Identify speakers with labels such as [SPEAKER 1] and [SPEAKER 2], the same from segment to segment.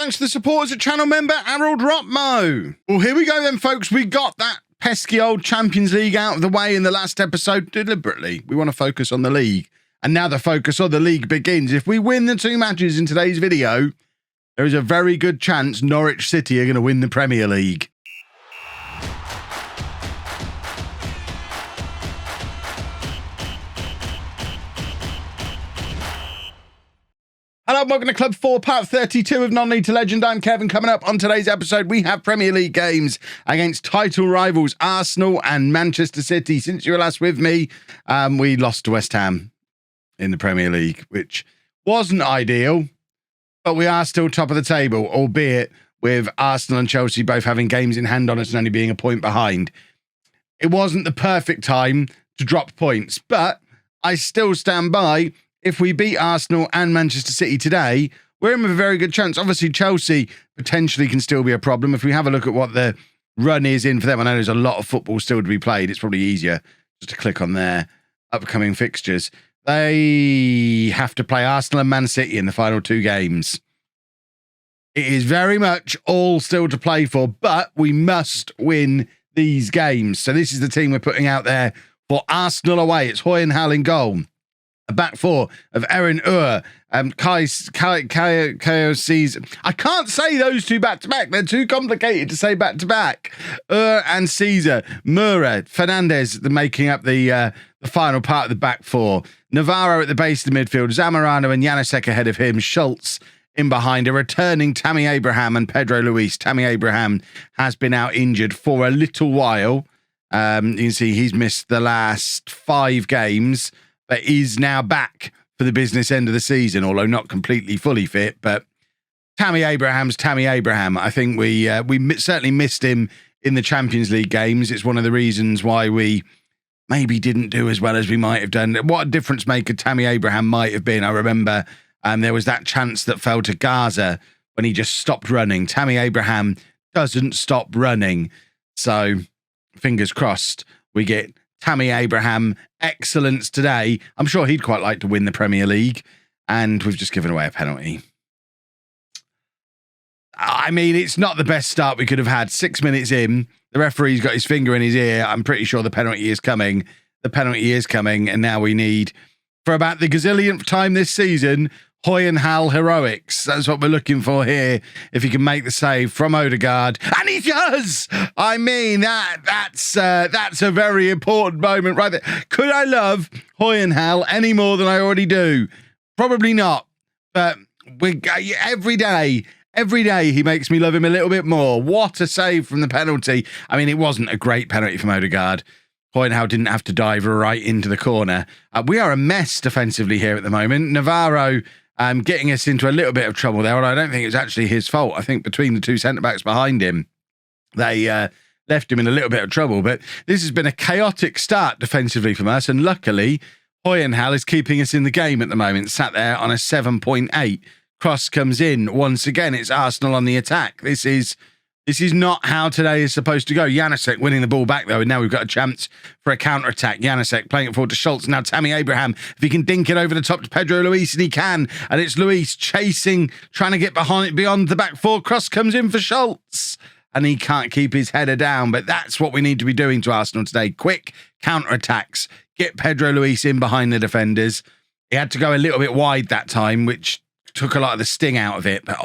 [SPEAKER 1] Thanks to the supporters at channel member Harold Rotmo. Well, here we go then, folks. We got that pesky old Champions League out of the way in the last episode deliberately. We want to focus on the league. And now the focus on the league begins. If we win the 2 matches in today's video, there is a very good chance Norwich City are going to win the Premier League. Hello and welcome to Club 4, part 32 of Non-League to Legend. I'm Kevin. Coming up on today's episode, we have Premier League games against title rivals Arsenal and Manchester City. Since you were last with me, we lost to West Ham in the Premier League, which wasn't ideal, but we are still top of the table, albeit with Arsenal and Chelsea both having games in hand on us and only being a point behind. It wasn't the perfect time to drop points, but I still stand by. If we beat Arsenal and Manchester City today, we're in with a very good chance. Obviously, Chelsea potentially can still be a problem. If we have a look at what the run is in for them, I know there's a lot of football still to be played. It's probably easier just to click on their upcoming fixtures. They have to play Arsenal and Man City in the final 2 games. It is very much all still to play for, but we must win these games. So this is the team we're putting out there for Arsenal away. It's Hoy and Hal in goal. A back 4 of Erin Ur, Kayosi's. I can't say those 2 back-to-back. They're too complicated to say back-to-back. Ur and Caesar. Mura, Fernandez, making up the final part of the back 4. Navarro at the base of the midfield. Zamorano and Janusek ahead of him. Schultz in behind. A returning Tammy Abraham and Pedro Luis. Tammy Abraham has been out injured for a little while. You can see he's missed the last 5 games. But is now back for the business end of the season, although not completely fully fit. But Tammy Abraham's Tammy Abraham. I think we certainly missed him in the Champions League games. It's one of the reasons why we maybe didn't do as well as we might have done. What a difference maker Tammy Abraham might have been. I remember there was that chance that fell to Gaza when he just stopped running. Tammy Abraham doesn't stop running. So fingers crossed we get Tammy Abraham excellence today. I'm sure he'd quite like to win the Premier League, and we've just given away a penalty. I mean, it's not the best start we could have had. 6 minutes in, the referee's got his finger in his ear. I'm pretty sure the penalty is coming. The penalty is coming, and now we need, for about the gazillionth time this season, Hoy and Hal heroics. That's what we're looking for here. If he can make the save from Odegaard, and he does. I mean, that's a very important moment right there. Could I love Hoy and Hal any more than I already do? Probably not. But every day he makes me love him a little bit more. What a save from the penalty. I mean, it wasn't a great penalty from Odegaard. Hoy and Hal didn't have to dive right into the corner. We are a mess defensively here at the moment. Navarro getting us into a little bit of trouble there, and I don't think it's actually his fault. I think between the 2 centre-backs behind him, they left him in a little bit of trouble. But this has been a chaotic start defensively from us, and luckily, Hoy and Hal is keeping us in the game at the moment, sat there on a 7.8. Cross comes in. Once again, it's Arsenal on the attack. This is not how today is supposed to go. Janusek winning the ball back, though, and now we've got a chance for a counter-attack. Janusek playing it forward to Schultz. Now Tammy Abraham, if he can dink it over the top to Pedro Luis, and he can. And it's Luis chasing, trying to get beyond the back 4. Cross comes in for Schultz, and he can't keep his header down. But that's what we need to be doing to Arsenal today. Quick counter-attacks. Get Pedro Luis in behind the defenders. He had to go a little bit wide that time, which took a lot of the sting out of it. But,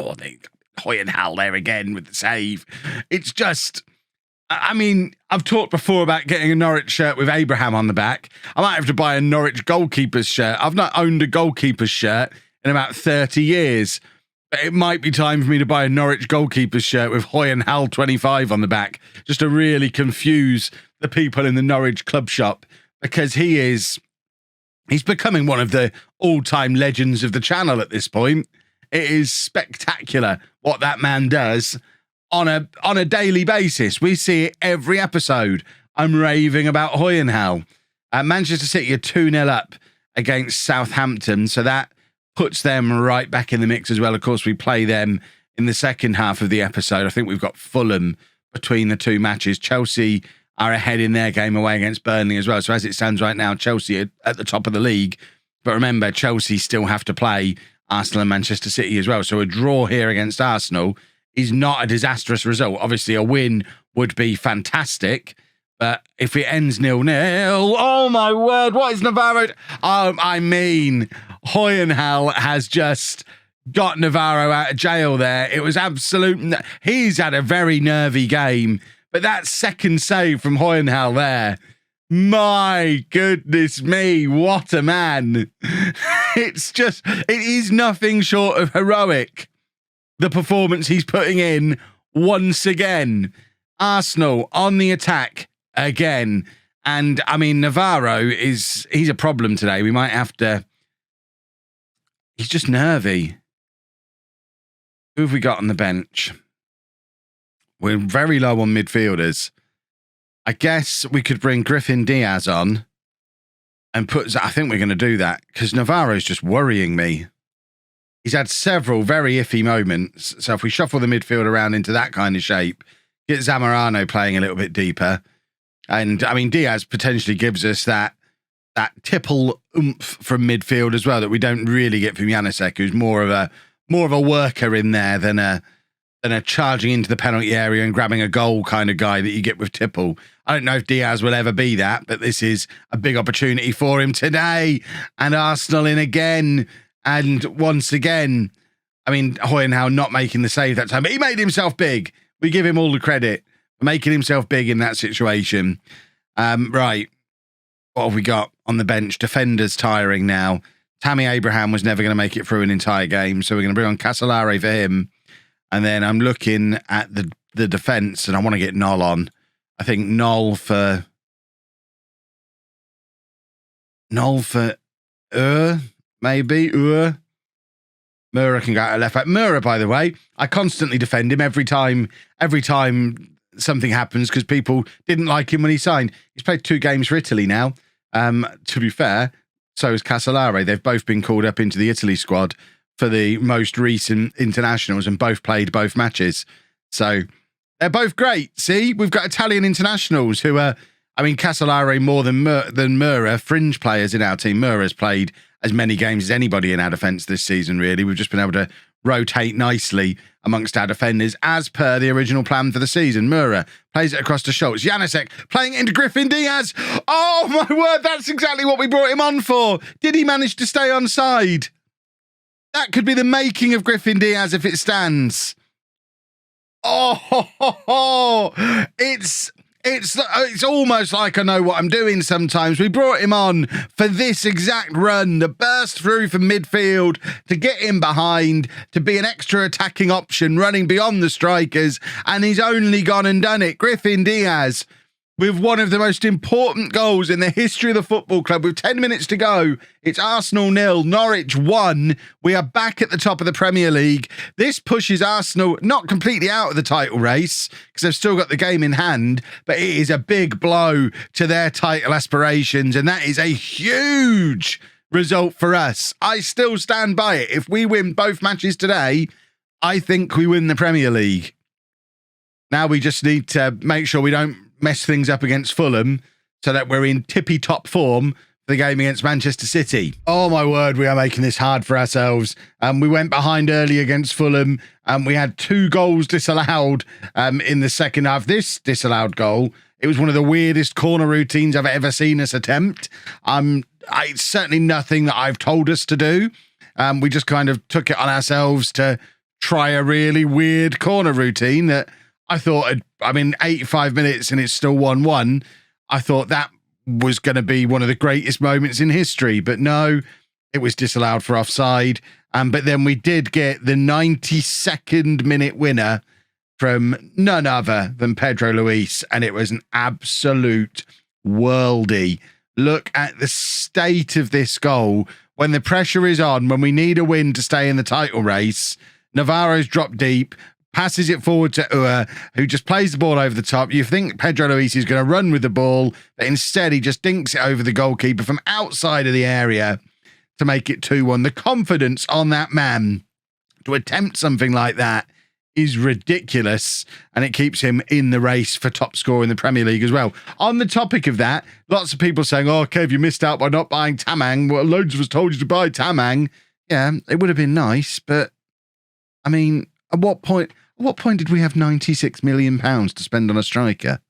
[SPEAKER 1] Hoy and Hal there again with the save. It's just, I mean, I've talked before about getting a Norwich shirt with Abraham on the back. I might have to buy a Norwich goalkeeper's shirt. I've not owned a goalkeeper's shirt in about 30 years. But it might be time for me to buy a Norwich goalkeeper's shirt with Hoy and Hal 25 on the back, just to really confuse the people in the Norwich club shop, because he's becoming one of the all-time legends of the channel at this point. It is spectacular what that man does on a daily basis. We see it every episode. I'm raving about Hoy and Hal. Manchester City are 2-0 up against Southampton, so that puts them right back in the mix as well. Of course, we play them in the second half of the episode. I think we've got Fulham between the 2 matches. Chelsea are ahead in their game away against Burnley as well. So as it stands right now, Chelsea are at the top of the league. But remember, Chelsea still have to play Arsenal and Manchester City as well. So a draw here against Arsenal is not a disastrous result. Obviously, a win would be fantastic. But if it ends 0-0, oh my word, what is Navarro? I mean, Hoyenhal has just got Navarro out of jail there. It was absolute. He's had a very nervy game. But that second save from Hoyenhal there, my goodness me, what a man. It is nothing short of heroic, the performance he's putting in once again. Arsenal on the attack again. And, I mean, Navarro he's a problem today. We might have to... He's just nervy. Who have we got on the bench? We're very low on midfielders. I guess we could bring Griffin Diaz on and I think we're going to do that because Navarro's just worrying me. He's had several very iffy moments. So if we shuffle the midfield around into that kind of shape, get Zamorano playing a little bit deeper. And I mean, Diaz potentially gives us that tipple oomph from midfield as well that we don't really get from Janusek, who's more of a worker in there than a charging into the penalty area and grabbing a goal kind of guy that you get with Tipple. I don't know if Diaz will ever be that, but this is a big opportunity for him today. And Arsenal in again. And once again, I mean, Hoyenhal not making the save that time, but he made himself big. We give him all the credit for making himself big in that situation. Right. What have we got on the bench? Defenders tiring now. Tammy Abraham was never going to make it through an entire game, so we're going to bring on Casolari for him. And then I'm looking at the defence, and I want to get Noll on. I think Noll for maybe. Mura can go out left back. Mura, by the way, I constantly defend him every time something happens because people didn't like him when he signed. He's played 2 games for Italy now. To be fair, so is Casolari. They've both been called up into the Italy squad for the most recent internationals and both played both matches. So they're both great. See, we've got Italian internationals who are, I mean, Casolari more than Mura, fringe players in our team. Mura's played as many games as anybody in our defence this season, really. We've just been able to rotate nicely amongst our defenders as per the original plan for the season. Mura plays it across to Schultz. Janusek playing it into Griffin Diaz. Oh, my word, that's exactly what we brought him on for. Did he manage to stay on side? That could be the making of Griffin Diaz if it stands. Oh, it's almost like I know what I'm doing sometimes. We brought him on for this exact run, the burst through from midfield, to get him behind, to be an extra attacking option running beyond the strikers, and he's only gone and done it. Griffin Diaz with one of the most important goals in the history of the football club. With 10 minutes to go, it's Arsenal 0, Norwich 1. We are back at the top of the Premier League. This pushes Arsenal not completely out of the title race because they've still got the game in hand, but it is a big blow to their title aspirations, and that is a huge result for us. I still stand by it. If we win both matches today, I think we win the Premier League. Now we just need to make sure we don't mess things up against Fulham so that we're in tippy-top form for the game against Manchester City. Oh, my word, we are making this hard for ourselves. We went behind early against Fulham, and we had 2 goals disallowed in the second half. This disallowed goal, it was one of the weirdest corner routines I've ever seen us attempt. It's certainly nothing that I've told us to do. We just kind of took it on ourselves to try a really weird corner routine that I thought, 85 minutes and it's still 1-1. I thought that was going to be one of the greatest moments in history, but no, it was disallowed for offside. But then we did get the 92nd minute winner from none other than Pedro Luis, and it was an absolute worldie. Look at the state of this goal. When the pressure is on, when we need a win to stay in the title race, Navarro's dropped deep, passes it forward to Ua, who just plays the ball over the top. You think Pedro Luis is going to run with the ball, but instead he just dinks it over the goalkeeper from outside of the area to make it 2-1. The confidence on that man to attempt something like that is ridiculous, and it keeps him in the race for top scorer in the Premier League as well. On the topic of that, lots of people saying, oh, Kev, you missed out by not buying Tamang. Well, loads of us told you to buy Tamang. Yeah, it would have been nice, but I mean, at what point did we have £96 million to spend on a striker?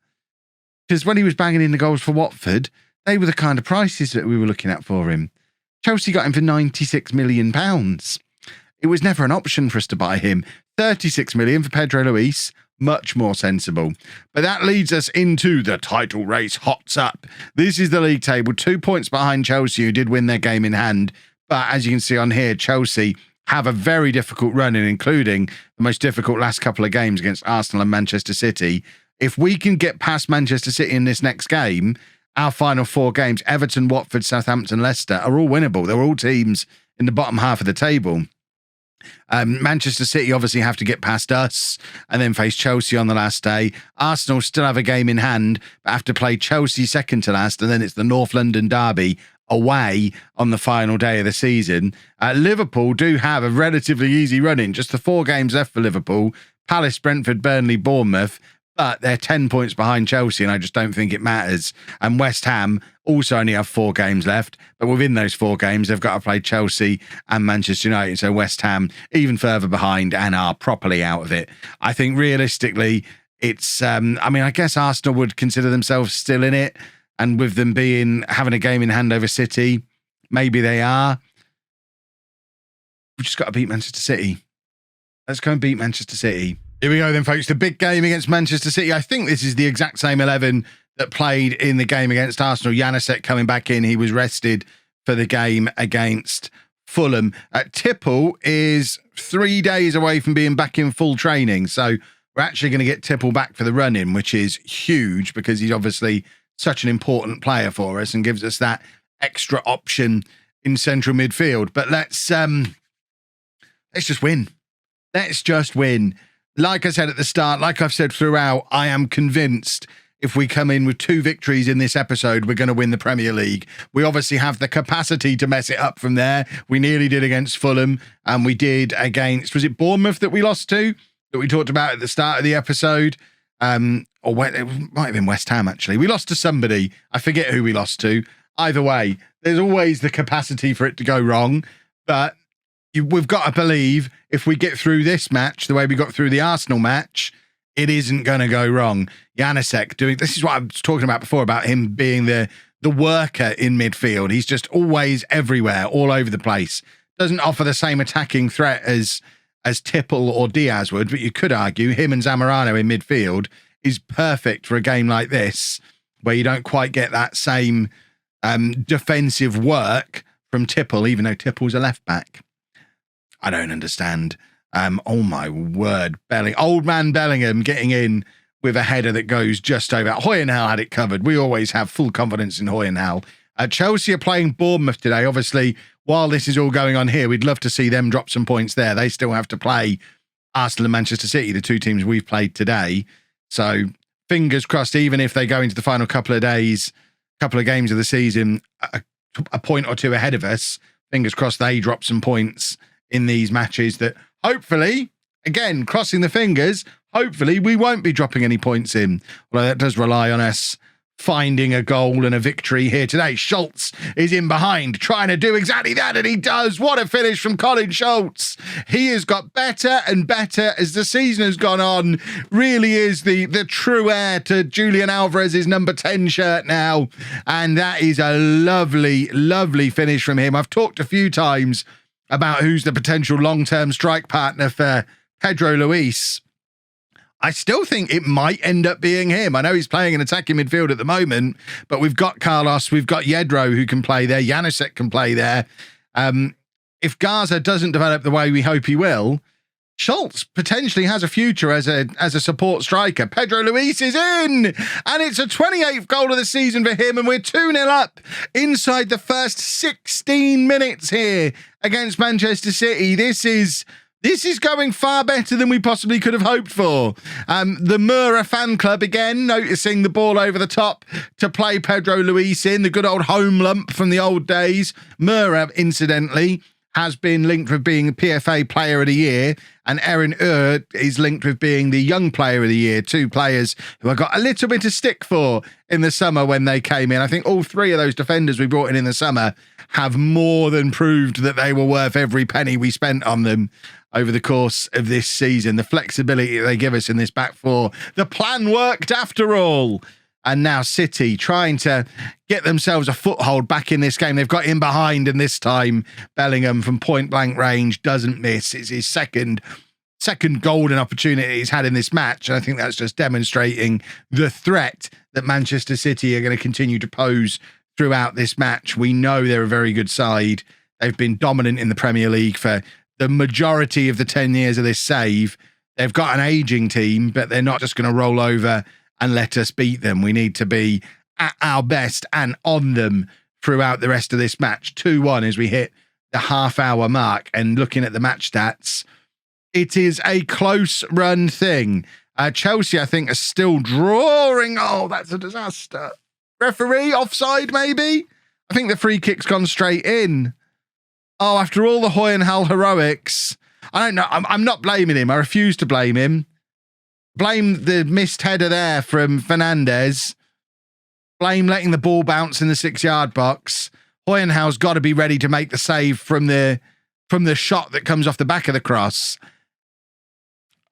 [SPEAKER 1] Because when he was banging in the goals for Watford, they were the kind of prices that we were looking at for him. Chelsea got him for £96 million. It was never an option for us to buy him. 36 million for Pedro Luis, much more sensible. But that leads us into the title race hots up. This is the league table, 2 points behind Chelsea, who did win their game in hand. But as you can see on here, Chelsea have a very difficult run, including the most difficult last couple of games against Arsenal and Manchester City. If we can get past Manchester City in this next game, our final 4 games, Everton, Watford, Southampton, Leicester, are all winnable. They're all teams in the bottom half of the table. Manchester City obviously have to get past us and then face Chelsea on the last day. Arsenal still have a game in hand, but have to play Chelsea second to last, and then it's the North London derby away on the final day of the season. Liverpool do have a relatively easy run-in, just the 4 games left for Liverpool: Palace, Brentford, Burnley, Bournemouth. But they're 10 points behind Chelsea, and I just don't think it matters. And West Ham also only have 4 games left, but within those 4 games, they've got to play Chelsea and Manchester United. So West Ham even further behind and are properly out of it. I think realistically, it's, I guess Arsenal would consider themselves still in it. And with them having a game in hand over City, maybe they are. We've just got to beat Manchester City. Let's go and beat Manchester City. Here we go then, folks. The big game against Manchester City. I think this is the exact same 11 that played in the game against Arsenal. Janusek coming back in. He was rested for the game against Fulham. Tipple is 3 days away from being back in full training. So we're actually going to get Tipple back for the run-in, which is huge because he's obviously such an important player for us and gives us that extra option in central midfield. But let's just win. Let's just win. Like I said at the start, like I've said throughout, I am convinced if we come in with 2 victories in this episode, we're going to win the Premier League. We obviously have the capacity to mess it up from there. We nearly did against Fulham, and we did against, was it Bournemouth that we lost to, that we talked about at the start of the episode? It might have been West Ham, actually. We lost to somebody. I forget who we lost to. Either way, there's always the capacity for it to go wrong, but we've got to believe if we get through this match the way we got through the Arsenal match, it isn't going to go wrong. Janusek this is what I was talking about before, about him being the worker in midfield. He's just always everywhere, all over the place. Doesn't offer the same attacking threat as Tipple or Diaz would, but you could argue him and Zamorano in midfield is perfect for a game like this, where you don't quite get that same defensive work from Tipple, even though Tipple's a left back. I don't understand. Oh my word. Old man Bellingham getting in with a header that goes just over. Hoyenhal had it covered. We always have full confidence in Hoyenhal. Chelsea are playing Bournemouth today. Obviously, while this is all going on here, we'd love to see them drop some points there. They still have to play Arsenal and Manchester City, the 2 teams we've played today. So fingers crossed, even if they go into the final couple of games of the season, a point or 2 ahead of us, fingers crossed they drop some points in these matches that hopefully, again, crossing the fingers, hopefully we won't be dropping any points in. Although that does rely on us finding a goal and a victory here today. Schultz is in behind, trying to do exactly that, and he does. What a finish from Colin Schultz. He has got better and better as the season has gone on. Really is the true heir to Julian Alvarez's number 10 shirt now. And that is a lovely, lovely finish from him. I've talked a few times about who's the potential long-term strike partner for Pedro Luis. I still think it might end up being him. I know he's playing in attacking midfield at the moment, but we've got Carlos, we've got Yedro who can play there, Janusek can play there. If Garza doesn't develop the way we hope he will, Schultz potentially has a future as a support striker. Pedro Luis is in, and it's a 28th goal of the season for him, and we're 2-0 up inside the first 16 minutes here against Manchester City. This is going far better than we possibly could have hoped for. The Mura fan club, again, noticing the ball over the top to play Pedro Luis in, the good old home lump from the old days. Mura, incidentally, has been linked with being PFA Player of the Year, and Erin is linked with being the Young Player of the Year, two players who I got a little bit of stick for in the summer when they came in. I think all three of those defenders we brought in the summer have more than proved that they were worth every penny we spent on them over the course of this season. The flexibility they give us in this back four, the plan worked after all. And now City trying to get themselves a foothold back in this game. They've got in behind, and this time Bellingham from point blank range doesn't miss. It's his second golden opportunity he's had in this match. And I think that's just demonstrating the threat that Manchester City are going to continue to pose throughout this match. We know they're a very good side. They've been dominant in the Premier League for the majority of the 10 years of this save. They've got an aging team, but they're not just going to roll over and let us beat them. We need to be at our best and on them throughout the rest of this match. 2-1 as we hit the half-hour mark. And looking at the match stats, it is a close run thing. Chelsea, I think, are still drawing. Oh, that's a disaster. Referee, offside maybe? I think the free kick's gone straight in. Oh, after all the Hoy and Hal heroics, I don't know. I'm not blaming him. I refuse to blame him. Blame the missed header there from Fernandez. Blame letting the ball bounce in the 6-yard box. Hoyenhal's got to be ready to make the save from the shot that comes off the back of the cross.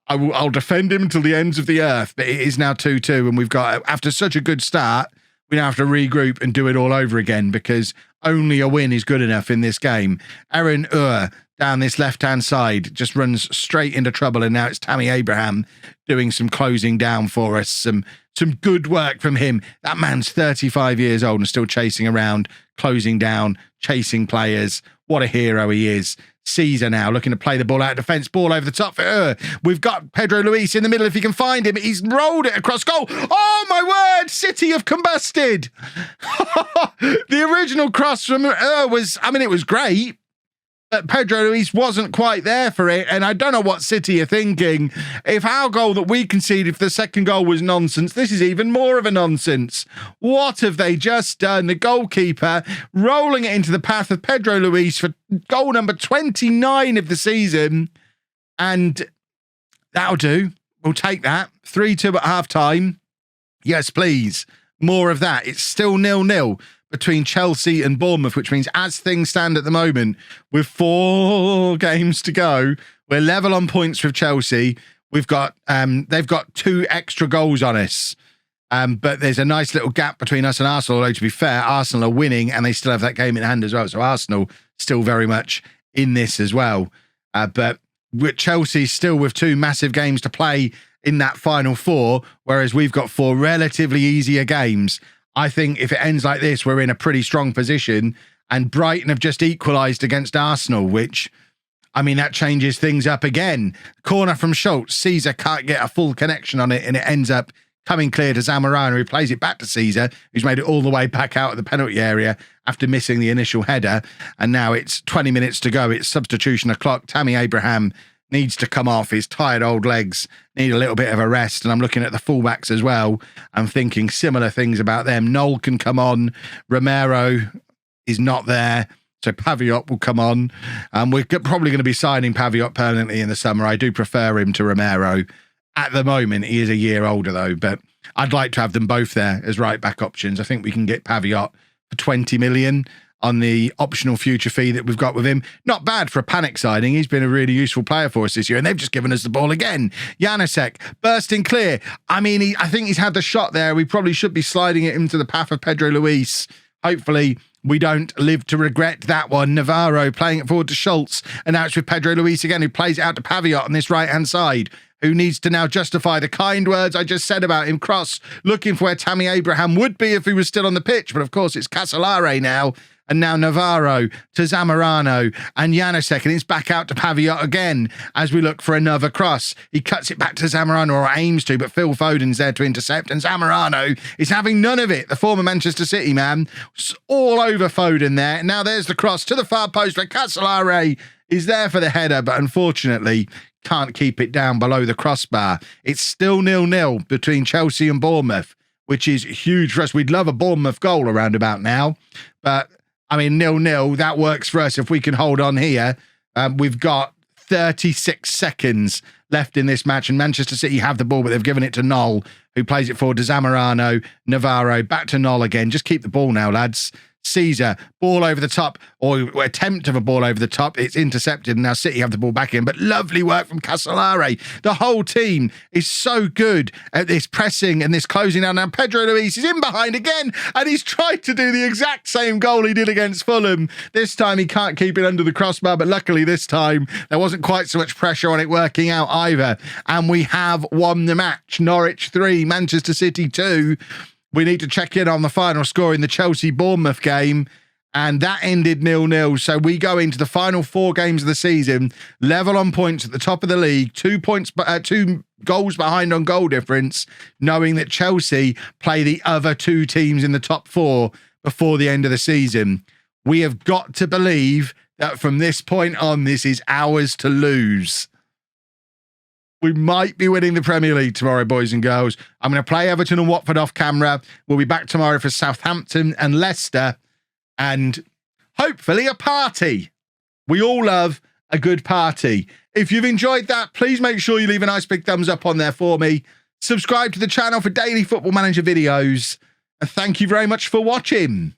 [SPEAKER 1] I'll defend him till the ends of the earth, but it is now 2-2, and we've got, after such a good start, we now have to regroup and do it all over again, because only a win is good enough in this game. Erin down this left-hand side just runs straight into trouble, and now it's Tammy Abraham doing some closing down for us. Some good work from him. That man's 35 years old and still chasing around, closing down, chasing players. What a hero he is. Caesar now looking to play the ball out of defence, ball over the top for We've got Pedro Luis in the middle if he can find him. He's rolled it across goal. Oh my word, City have combusted. The original cross from it was great, but Pedro Luis wasn't quite there for it, and I don't know what City are thinking. If our goal that we conceded for the second goal was nonsense, this is even more of a nonsense. What have they just done? The goalkeeper rolling it into the path of Pedro Luis for goal number 29 of the season, and that'll do. We'll take that. 3-2 at half-time. Yes, please. More of that. It's still 0-0. Between Chelsea and Bournemouth, which means as things stand at the moment, with 4 games to go, we're level on points with Chelsea. We've got they've got 2 extra goals on us, but there's a nice little gap between us and Arsenal. Although to be fair, Arsenal are winning and they still have that game in hand as well. So Arsenal still very much in this as well. But with Chelsea still with 2 massive games to play in that final 4, whereas we've got 4 relatively easier games. I think if it ends like this, we're in a pretty strong position, and Brighton have just equalised against Arsenal, which, I mean, that changes things up again. Corner from Schultz. Caesar can't get a full connection on it, and it ends up coming clear to Zamorano, who plays it back to Caesar, who's made it all the way back out of the penalty area after missing the initial header. And now it's 20 minutes to go. It's substitution o'clock. Tammy Abraham needs to come off. His tired old legs need a little bit of a rest. And I'm looking at the fullbacks as well. I'm thinking similar things about them. Noel can come on. Romero is not there, so Paviot will come on. We're probably going to be signing Paviot permanently in the summer. I do prefer him to Romero. At the moment, he is a year older, though, but I'd like to have them both there as right-back options. I think we can get Paviot for 20 million on the optional future fee that we've got with him. Not bad for a panic signing. He's been a really useful player for us this year, and they've just given us the ball again. Janusek bursting clear. I mean, I think he's had the shot there. We probably should be sliding it into the path of Pedro Luis. Hopefully, we don't live to regret that one. Navarro playing it forward to Schultz, and now it's with Pedro Luis again, who plays it out to Paviot on this right-hand side, who needs to now justify the kind words I just said about him. Cross, looking for where Tammy Abraham would be if he was still on the pitch, but of course it's Casolare now. And now Navarro to Zamorano and Janusek, and it's back out to Paviot again as we look for another cross. He cuts it back to Zamorano, or aims to, but Phil Foden's there to intercept, and Zamorano is having none of it. The former Manchester City man, all over Foden there. Now there's the cross to the far post where Casolare is there for the header, but unfortunately can't keep it down below the crossbar. It's still 0-0 between Chelsea and Bournemouth, which is huge for us. We'd love a Bournemouth goal around about now, but I mean, 0-0, that works for us if we can hold on here. We've got 36 seconds left in this match, and Manchester City have the ball, but they've given it to Noel, who plays it forward to Zamorano, Navarro, back to Noel again. Just keep the ball now, lads. Caesar, ball over the top, or attempt of a ball over the top. It's intercepted, and now City have the ball back in. But lovely work from Casolare. The whole team is so good at this pressing and this closing down. Now Pedro Luis is in behind again, and he's tried to do the exact same goal he did against Fulham. This time he can't keep it under the crossbar, but luckily this time there wasn't quite so much pressure on it working out either. And we have won the match. Norwich 3, Manchester City 2. We need to check in on the final score in the Chelsea-Bournemouth game, and that ended 0-0. So we go into the final 4 games of the season, level on points at the top of the league, 2 goals behind on goal difference, knowing that Chelsea play the other 2 teams in the top 4 before the end of the season. We have got to believe that from this point on, this is ours to lose. We might be winning the Premier League tomorrow, boys and girls. I'm going to play Everton and Watford off camera. We'll be back tomorrow for Southampton and Leicester, and hopefully a party. We all love a good party. If you've enjoyed that, please make sure you leave a nice big thumbs up on there for me. Subscribe to the channel for daily Football Manager videos, and thank you very much for watching.